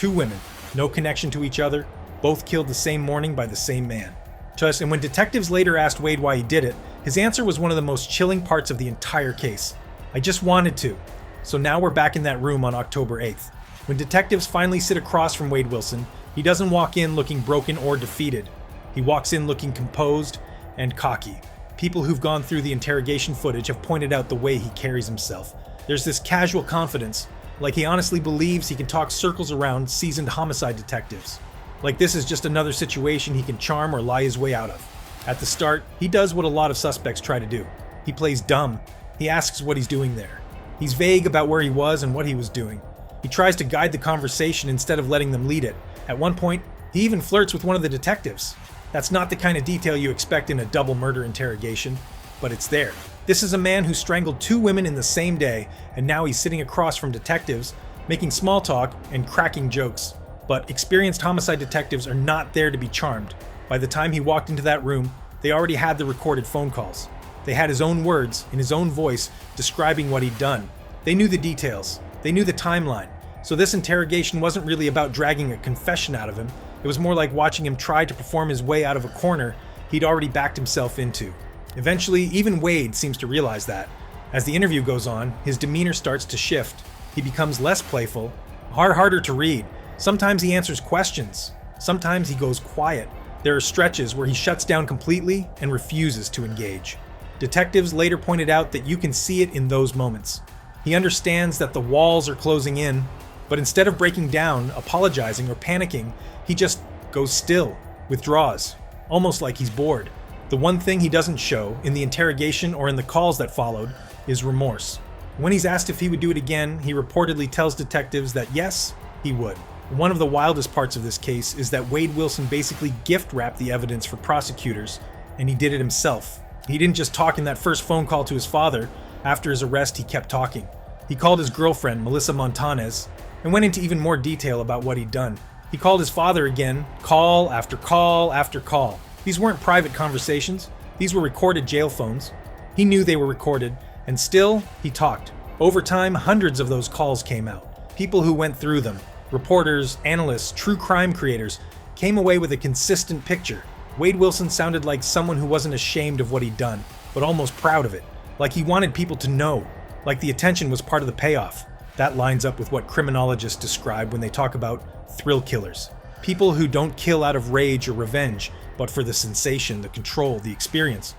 2 women, no connection to each other, both killed the same morning by the same man. And when detectives later asked Wade why he did it, his answer was one of the most chilling parts of the entire case. "I just wanted to." So now we're back in that room on October 8th. When detectives finally sit across from Wade Wilson, he doesn't walk in looking broken or defeated. He walks in looking composed and cocky. People who've gone through the interrogation footage have pointed out the way he carries himself. There's this casual confidence, like he honestly believes he can talk circles around seasoned homicide detectives. Like this is just another situation he can charm or lie his way out of. At the start, he does what a lot of suspects try to do. He plays dumb. He asks what he's doing there. He's vague about where he was and what he was doing. He tries to guide the conversation instead of letting them lead it. At one point, he even flirts with one of the detectives. That's not the kind of detail you expect in a double murder interrogation, but it's there. This is a man who strangled 2 women in the same day, and now he's sitting across from detectives, making small talk and cracking jokes. But experienced homicide detectives are not there to be charmed. By the time he walked into that room, they already had the recorded phone calls. They had his own words, in his own voice, describing what he'd done. They knew the details. They knew the timeline. So this interrogation wasn't really about dragging a confession out of him. It was more like watching him try to perform his way out of a corner he'd already backed himself into. Eventually, even Wade seems to realize that. As the interview goes on, his demeanor starts to shift. He becomes less playful, harder to read. Sometimes he answers questions. Sometimes he goes quiet. There are stretches where he shuts down completely and refuses to engage. Detectives later pointed out that you can see it in those moments. He understands that the walls are closing in, but instead of breaking down, apologizing, or panicking, he just goes still, withdraws, almost like he's bored. The one thing he doesn't show, in the interrogation or in the calls that followed, is remorse. When he's asked if he would do it again, he reportedly tells detectives that yes, he would. One of the wildest parts of this case is that Wade Wilson basically gift-wrapped the evidence for prosecutors, and he did it himself. He didn't just talk in that first phone call to his father. After his arrest, he kept talking. He called his girlfriend, Melissa Montanez, and went into even more detail about what he'd done. He called his father again, call after call after call. These weren't private conversations. These were recorded jail phones. He knew they were recorded, and still, he talked. Over time, hundreds of those calls came out. People who went through them, reporters, analysts, true crime creators, came away with a consistent picture. Wade Wilson sounded like someone who wasn't ashamed of what he'd done, but almost proud of it. Like he wanted people to know. Like the attention was part of the payoff. That lines up with what criminologists describe when they talk about thrill killers. People who don't kill out of rage or revenge, but for the sensation, the control, the experience.